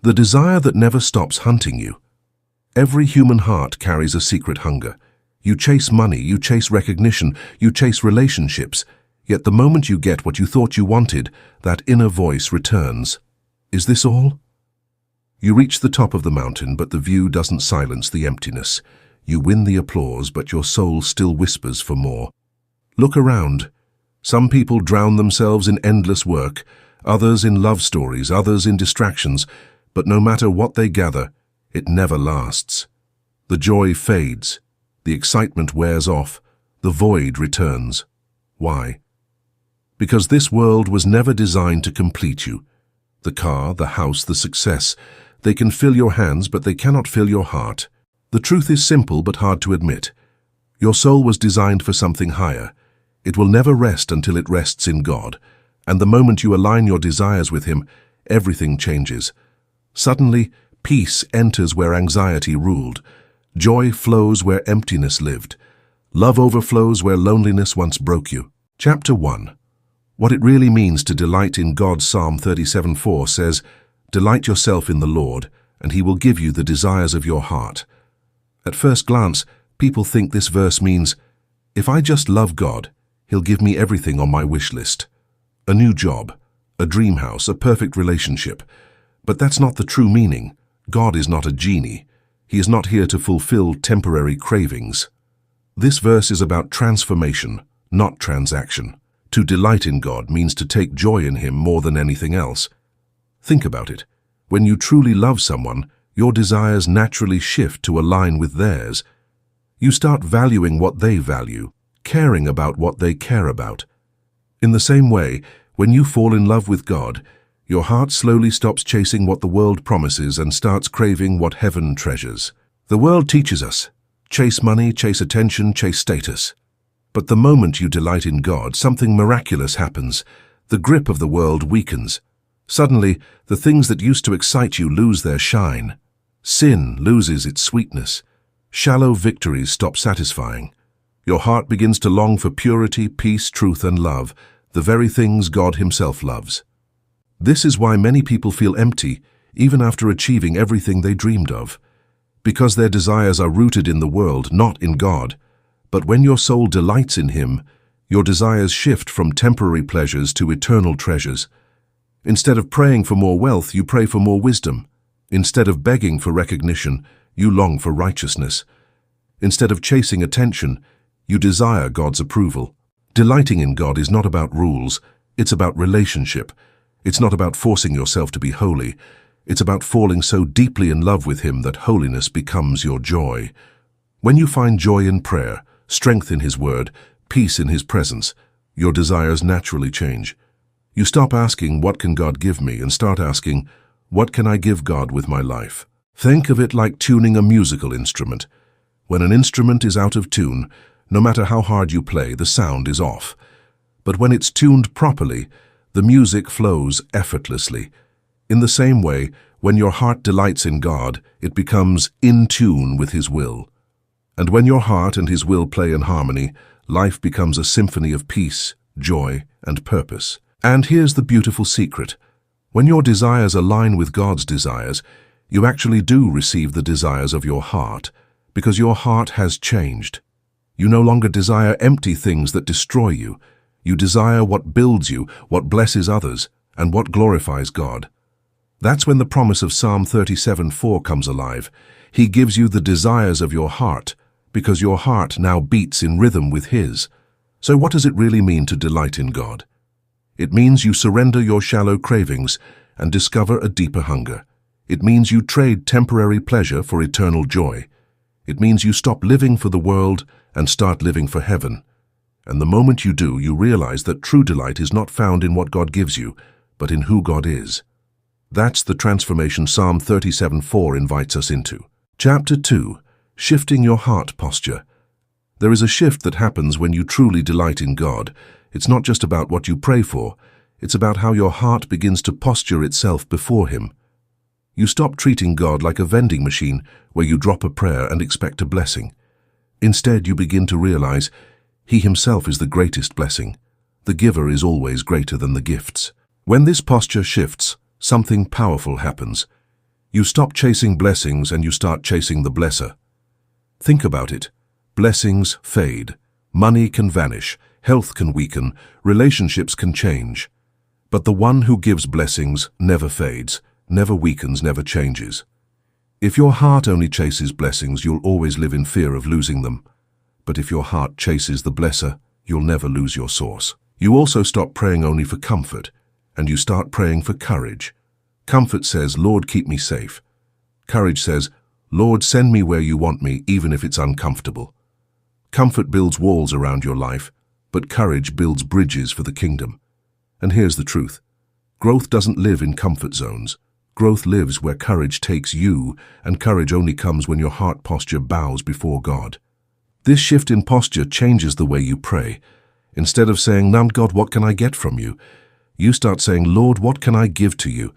The desire that never stops hunting you. Every human heart carries a secret hunger. You chase money, you chase recognition, you chase relationships, yet the moment you get what you thought you wanted, that inner voice returns. Is this all? You reach the top of the mountain, but the view doesn't silence the emptiness. You win the applause, but your soul still whispers for more. Look around. Some people drown themselves in endless work, others in love stories, others in distractions, but no matter what they gather, it never lasts. The joy fades, the excitement wears off, the void returns. Why? Because this world was never designed to complete you. The car, the house, the success, they can fill your hands, but they cannot fill your heart. The truth is simple but hard to admit. Your soul was designed for something higher. It will never rest until it rests in God, and the moment you align your desires with Him, everything changes. Suddenly, peace enters where anxiety ruled. Joy flows where emptiness lived. Love overflows where loneliness once broke you. Chapter 1. What it really means to delight in God. Psalm 37:4 says, "Delight yourself in the Lord, and He will give you the desires of your heart." At first glance, people think this verse means, if I just love God, He'll give me everything on my wish list. A new job, a dream house, a perfect relationship. But that's not the true meaning. God is not a genie. He is not here to fulfill temporary cravings. This verse is about transformation, not transaction. To delight in God means to take joy in Him more than anything else. Think about it. When you truly love someone, your desires naturally shift to align with theirs. You start valuing what they value, caring about what they care about. In the same way, when you fall in love with God, your heart slowly stops chasing what the world promises and starts craving what heaven treasures. The world teaches us, chase money, chase attention, chase status. But the moment you delight in God, something miraculous happens. The grip of the world weakens. Suddenly, the things that used to excite you lose their shine. Sin loses its sweetness. Shallow victories stop satisfying. Your heart begins to long for purity, peace, truth, and love, the very things God Himself loves. This is why many people feel empty, even after achieving everything they dreamed of. Because their desires are rooted in the world, not in God. But when your soul delights in Him, your desires shift from temporary pleasures to eternal treasures. Instead of praying for more wealth, you pray for more wisdom. Instead of begging for recognition, you long for righteousness. Instead of chasing attention, you desire God's approval. Delighting in God is not about rules, it's about relationship. It's not about forcing yourself to be holy. It's about falling so deeply in love with Him that holiness becomes your joy. When you find joy in prayer, strength in His word, peace in His presence, your desires naturally change. You stop asking, what can God give me, and start asking, what can I give God with my life? Think of it like tuning a musical instrument. When an instrument is out of tune, no matter how hard you play, the sound is off. But when it's tuned properly, the music flows effortlessly. In the same way, when your heart delights in God, it becomes in tune with His will. And when your heart and His will play in harmony, life becomes a symphony of peace, joy, and purpose. And here's the beautiful secret. When your desires align with God's desires, you actually do receive the desires of your heart, because your heart has changed. You no longer desire empty things that destroy you. You desire what builds you, what blesses others, and what glorifies God. That's when the promise of Psalm 37:4 comes alive. He gives you the desires of your heart, because your heart now beats in rhythm with His. So what does it really mean to delight in God? It means you surrender your shallow cravings and discover a deeper hunger. It means you trade temporary pleasure for eternal joy. It means you stop living for the world and start living for heaven. And the moment you do, you realize that true delight is not found in what God gives you, but in who God is. That's the transformation Psalm 37:4 invites us into. Chapter 2. Shifting your heart posture. There is a shift that happens when you truly delight in God. It's not just about what you pray for, it's about how your heart begins to posture itself before Him. You stop treating God like a vending machine where you drop a prayer and expect a blessing. Instead, you begin to realize He Himself is the greatest blessing. The giver is always greater than the gifts. When this posture shifts, something powerful happens. You stop chasing blessings and you start chasing the blesser. Think about it. Blessings fade. Money can vanish. Health can weaken. Relationships can change. But the one who gives blessings never fades, never weakens, never changes. If your heart only chases blessings, you'll always live in fear of losing them. But if your heart chases the blesser, you'll never lose your source. You also stop praying only for comfort, and you start praying for courage. Comfort says, Lord, keep me safe. Courage says, Lord, send me where you want me, even if it's uncomfortable. Comfort builds walls around your life, but courage builds bridges for the kingdom. And here's the truth. Growth doesn't live in comfort zones. Growth lives where courage takes you, and courage only comes when your heart posture bows before God. This shift in posture changes the way you pray. Instead of saying, "Now, God, what can I get from you?" you start saying, "Lord, what can I give to you?"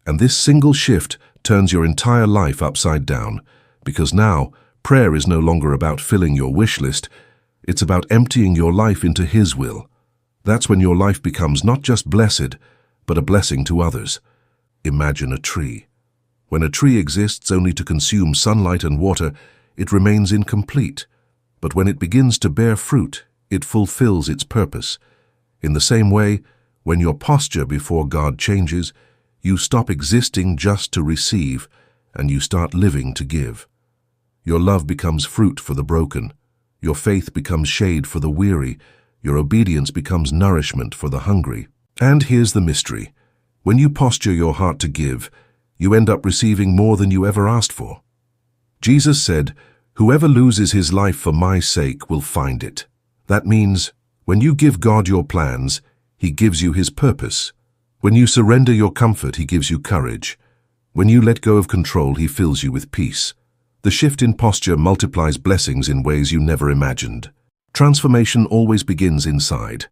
And this single shift turns your entire life upside down, because now prayer is no longer about filling your wish list. It's about emptying your life into His will. That's when your life becomes not just blessed, but a blessing to others. Imagine a tree. When a tree exists only to consume sunlight and water, it remains incomplete. But when it begins to bear fruit, it fulfills its purpose. In the same way, when your posture before God changes, you stop existing just to receive, and you start living to give. Your love becomes fruit for the broken. Your faith becomes shade for the weary. Your obedience becomes nourishment for the hungry. And here's the mystery. When you posture your heart to give, you end up receiving more than you ever asked for. Jesus said, "Whoever loses his life for my sake will find it." That means, when you give God your plans, He gives you His purpose. When you surrender your comfort, He gives you courage. When you let go of control, He fills you with peace. The shift in posture multiplies blessings in ways you never imagined. Transformation always begins inside.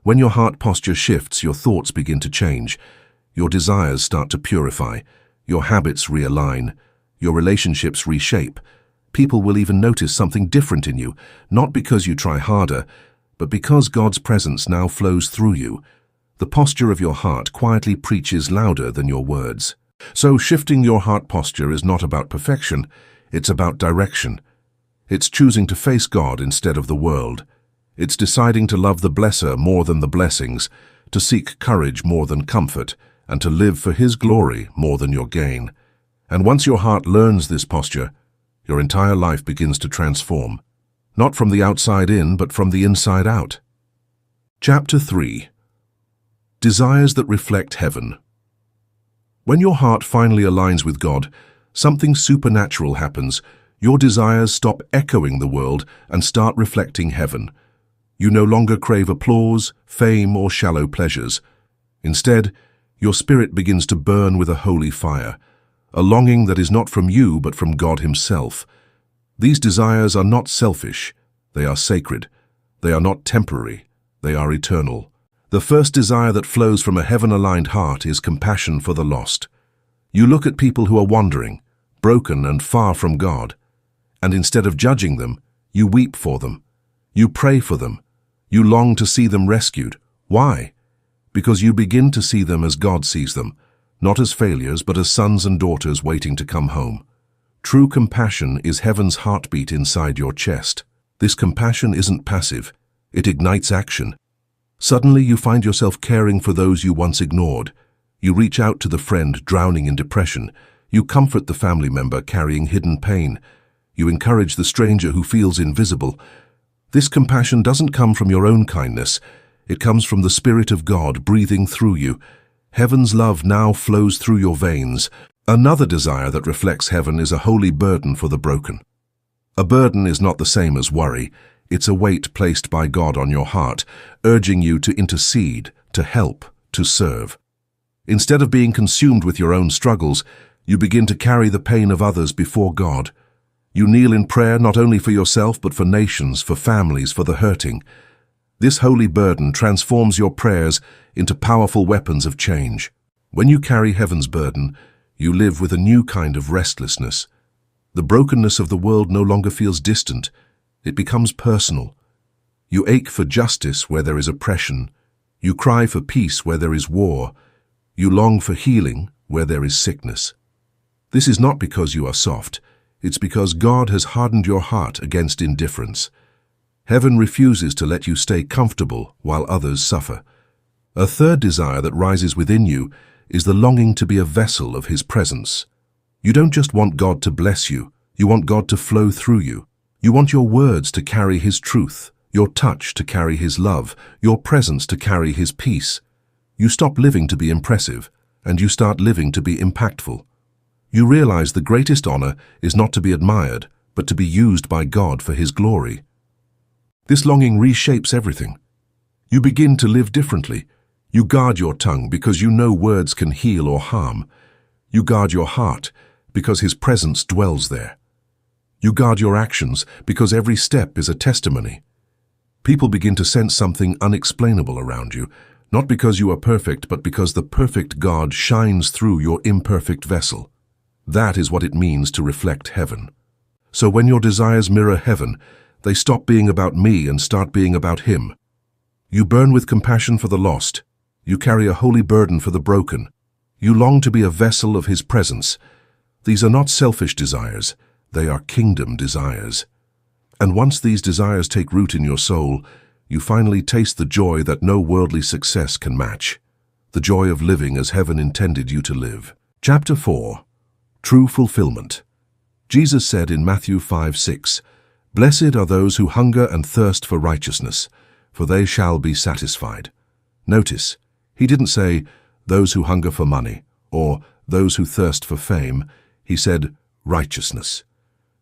When your heart posture shifts, your thoughts begin to change. Your desires start to purify. Your habits realign. Your relationships reshape. People will even notice something different in you, not because you try harder, but because God's presence now flows through you. The posture of your heart quietly preaches louder than your words. So shifting your heart posture is not about perfection, it's about direction. It's choosing to face God instead of the world. It's deciding to love the blesser more than the blessings, to seek courage more than comfort, and to live for His glory more than your gain. And once your heart learns this posture, your entire life begins to transform. Not from the outside in, but from the inside out. Chapter 3. Desires that reflect heaven. When your heart finally aligns with God, something supernatural happens. Your desires stop echoing the world and start reflecting heaven. You no longer crave applause, fame, or shallow pleasures. Instead, your spirit begins to burn with a holy fire, a longing that is not from you but from God Himself. These desires are not selfish, they are sacred. They are not temporary, they are eternal. The first desire that flows from a heaven-aligned heart is compassion for the lost. You look at people who are wandering, broken and far from God, and instead of judging them, you weep for them. You pray for them. You long to see them rescued. Why? Because you begin to see them as God sees them, not as failures, but as sons and daughters waiting to come home. True compassion is heaven's heartbeat inside your chest. This compassion isn't passive. It ignites action. Suddenly you find yourself caring for those you once ignored. You reach out to the friend drowning in depression. You comfort the family member carrying hidden pain. You encourage the stranger who feels invisible. This compassion doesn't come from your own kindness. It comes from the Spirit of God breathing through you. Heaven's love now flows through your veins. Another desire that reflects heaven is a holy burden for the broken. A burden is not the same as worry. It's a weight placed by God on your heart, urging you to intercede, to help, to serve. Instead of being consumed with your own struggles, you begin to carry the pain of others before God. You kneel in prayer not only for yourself but for nations, for families, for the hurting. This holy burden transforms your prayers into powerful weapons of change. When you carry heaven's burden, you live with a new kind of restlessness. The brokenness of the world no longer feels distant. It becomes personal. You ache for justice where there is oppression. You cry for peace where there is war. You long for healing where there is sickness. This is not because you are soft. It's because God has hardened your heart against indifference. Heaven refuses to let you stay comfortable while others suffer. A third desire that rises within you is the longing to be a vessel of His presence. You don't just want God to bless you, you want God to flow through you. You want your words to carry His truth, your touch to carry His love, your presence to carry His peace. You stop living to be impressive, and you start living to be impactful. You realize the greatest honor is not to be admired, but to be used by God for His glory. This longing reshapes everything. You begin to live differently. You guard your tongue because you know words can heal or harm. You guard your heart because His presence dwells there. You guard your actions because every step is a testimony. People begin to sense something unexplainable around you, not because you are perfect, but because the perfect God shines through your imperfect vessel. That is what it means to reflect heaven. So when your desires mirror heaven, they stop being about me and start being about Him. You burn with compassion for the lost. You carry a holy burden for the broken. You long to be a vessel of His presence. These are not selfish desires. They are kingdom desires. And once these desires take root in your soul, you finally taste the joy that no worldly success can match. The joy of living as heaven intended you to live. Chapter 4. True Fulfillment. Jesus said in Matthew 5:6, "Blessed are those who hunger and thirst for righteousness, for they shall be satisfied." Notice, He didn't say, "those who hunger for money," or "those who thirst for fame." He said, "righteousness."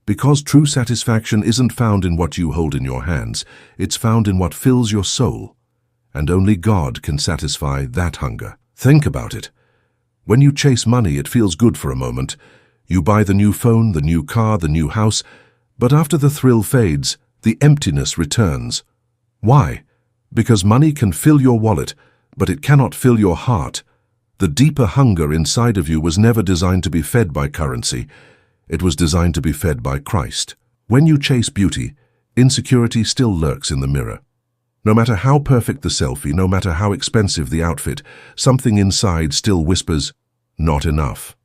Because true satisfaction isn't found in what you hold in your hands, it's found in what fills your soul. And only God can satisfy that hunger. Think about it. When you chase money, it feels good for a moment. You buy the new phone, the new car, the new house, but after the thrill fades, the emptiness returns. Why? Because money can fill your wallet, but it cannot fill your heart. The deeper hunger inside of you was never designed to be fed by currency. It was designed to be fed by Christ. When you chase beauty, insecurity still lurks in the mirror. No matter how perfect the selfie, no matter how expensive the outfit, something inside still whispers, "Not enough."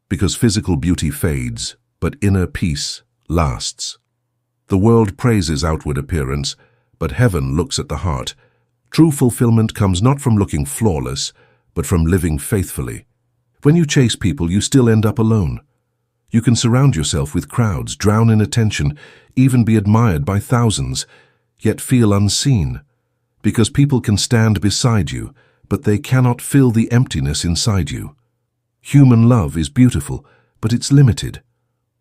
Because physical beauty fades, but inner peace lasts. The world praises outward appearance, but heaven looks at the heart. True fulfillment comes not from looking flawless, but from living faithfully. When you chase people, you still end up alone. You can surround yourself with crowds, drown in attention, even be admired by thousands, yet feel unseen. Because people can stand beside you, but they cannot fill the emptiness inside you. Human love is beautiful, but it's limited.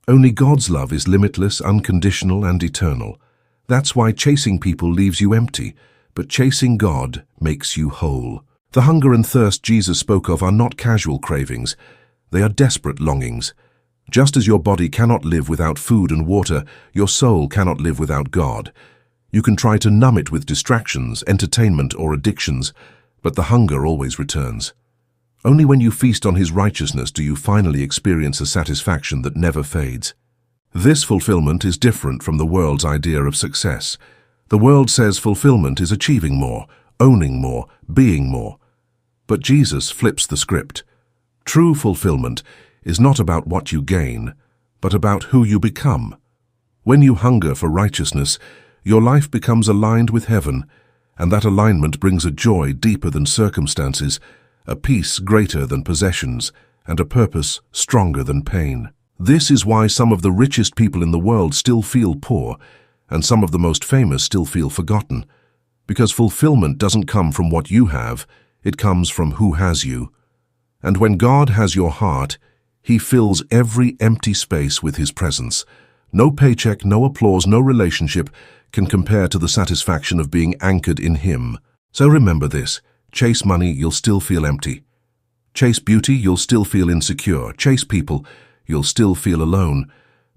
Only God's love is limitless, unconditional, and eternal. That's why chasing people leaves you empty, but chasing God makes you whole. The hunger and thirst Jesus spoke of are not casual cravings. They are desperate longings. Just as your body cannot live without food and water, your soul cannot live without God. You can try to numb it with distractions, entertainment, or addictions, but the hunger always returns. Only when you feast on His righteousness do you finally experience a satisfaction that never fades. This fulfillment is different from the world's idea of success. The world says fulfillment is achieving more, owning more, being more. But Jesus flips the script. True fulfillment is not about what you gain, but about who you become. When you hunger for righteousness, your life becomes aligned with heaven, and that alignment brings a joy deeper than circumstances, a peace greater than possessions, and a purpose stronger than pain. This is why some of the richest people in the world still feel poor, and some of the most famous still feel forgotten. Because fulfillment doesn't come from what you have, it comes from who has you. And when God has your heart, He fills every empty space with His presence. No paycheck, no applause, no relationship can compare to the satisfaction of being anchored in Him. So remember this: chase money, you'll still feel empty. Chase beauty, you'll still feel insecure. Chase people, you'll still feel alone.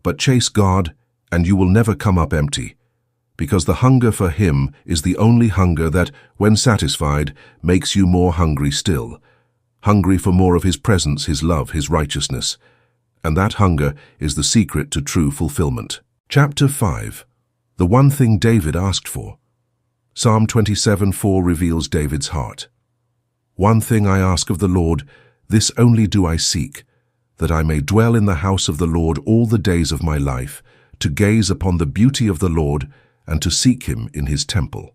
But chase God, and you will never come up empty. Because the hunger for Him is the only hunger that, when satisfied, makes you more hungry still. Hungry for more of His presence, His love, His righteousness. And that hunger is the secret to true fulfillment. Chapter 5. The one thing David asked for. Psalm 27:4 reveals David's heart. One thing I ask of the Lord, this only do I seek, that I may dwell in the house of the Lord all the days of my life, to gaze upon the beauty of the Lord and to seek him in his temple.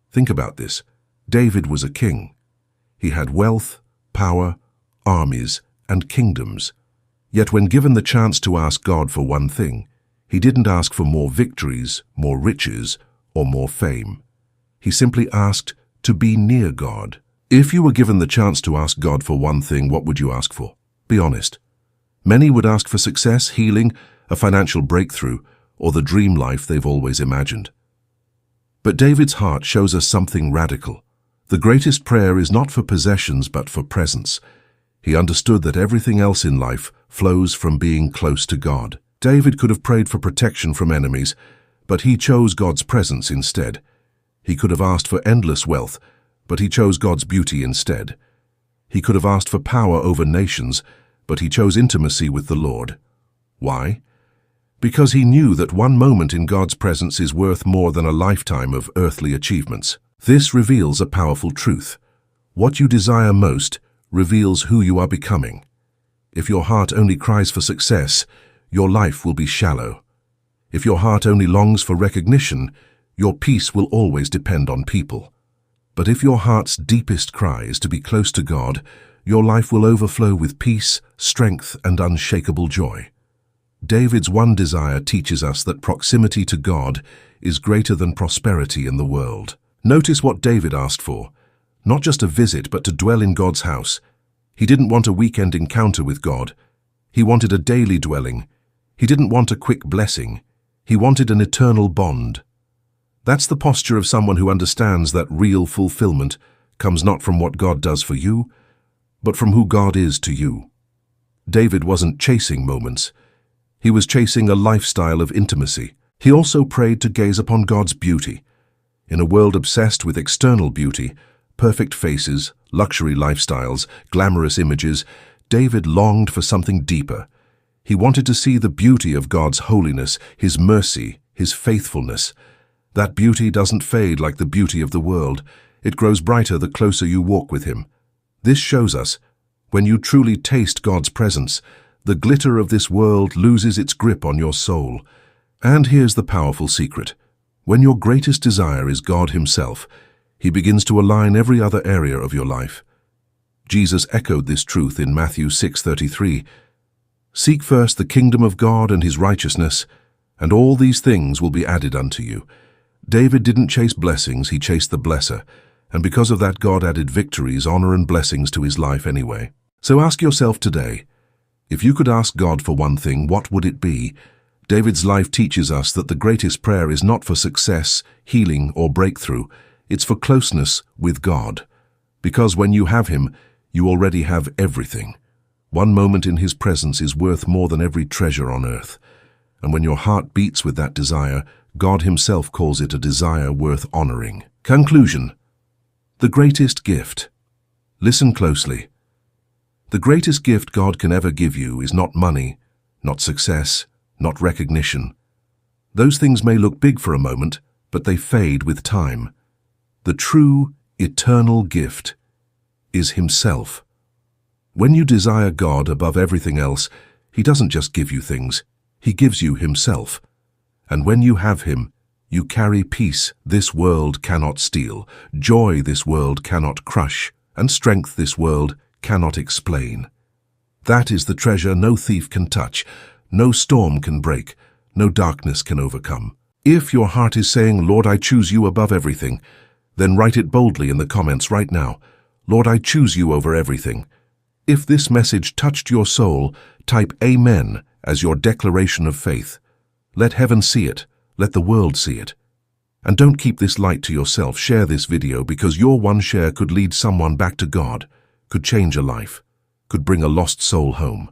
Think about this. David was a king. He had wealth, power, armies, and kingdoms. Yet when given the chance to ask God for one thing, he didn't ask for more victories, more riches, or more fame. He simply asked to be near God. If you were given the chance to ask God for one thing, what would you ask for? Be honest. Many would ask for success, healing, a financial breakthrough, or the dream life they've always imagined. But David's heart shows us something radical. The greatest prayer is not for possessions but for presence. He understood that everything else in life flows from being close to God. David could have prayed for protection from enemies, but he chose God's presence instead. He could have asked for endless wealth, but he chose God's beauty instead. He could have asked for power over nations, but he chose intimacy with the Lord. Why? Because he knew that one moment in God's presence is worth more than a lifetime of earthly achievements. This reveals a powerful truth. What you desire most reveals who you are becoming. If your heart only cries for success, your life will be shallow. If your heart only longs for recognition, your peace will always depend on people. But if your heart's deepest cry is to be close to God, your life will overflow with peace, strength, and unshakable joy. David's one desire teaches us that proximity to God is greater than prosperity in the world. Notice what David asked for. Not just a visit, but to dwell in God's house. He didn't want a weekend encounter with God. He wanted a daily dwelling. He didn't want a quick blessing. He wanted an eternal bond. That's the posture of someone who understands that real fulfillment comes not from what God does for you, but from who God is to you. David wasn't chasing moments. He was chasing a lifestyle of intimacy. He also prayed to gaze upon God's beauty. In a world obsessed with external beauty, perfect faces, luxury lifestyles, glamorous images, David longed for something deeper. He wanted to see the beauty of God's holiness, his mercy, his faithfulness. That beauty doesn't fade like the beauty of the world. It grows brighter the closer you walk with him. This shows us, when you truly taste God's presence, the glitter of this world loses its grip on your soul. And here's the powerful secret. When your greatest desire is God himself, he begins to align every other area of your life. Jesus echoed this truth in Matthew 6:33. Seek first the kingdom of God and his righteousness, and all these things will be added unto you. David didn't chase blessings, he chased the blesser. And because of that, God added victories, honor, and blessings to his life anyway. So ask yourself today, if you could ask God for one thing, what would it be? David's life teaches us that the greatest prayer is not for success, healing, or breakthrough. It's for closeness with God. Because when you have him, you already have everything. One moment in his presence is worth more than every treasure on earth. And when your heart beats with that desire, God himself calls it a desire worth honoring. Conclusion. The greatest gift. Listen closely. The greatest gift God can ever give you is not money, not success, not recognition. Those things may look big for a moment, but they fade with time. The true, eternal gift is himself. When you desire God above everything else, he doesn't just give you things, he gives you himself. And when you have him, you carry peace this world cannot steal, joy this world cannot crush, and strength this world cannot explain. That is the treasure no thief can touch, no storm can break, no darkness can overcome. If your heart is saying, Lord, I choose you above everything, then write it boldly in the comments right now. Lord, I choose you over everything. If this message touched your soul, type Amen as your declaration of faith. Let heaven see it. Let the world see it. And don't keep this light to yourself. Share this video because your one share could lead someone back to God, could change a life, could bring a lost soul home.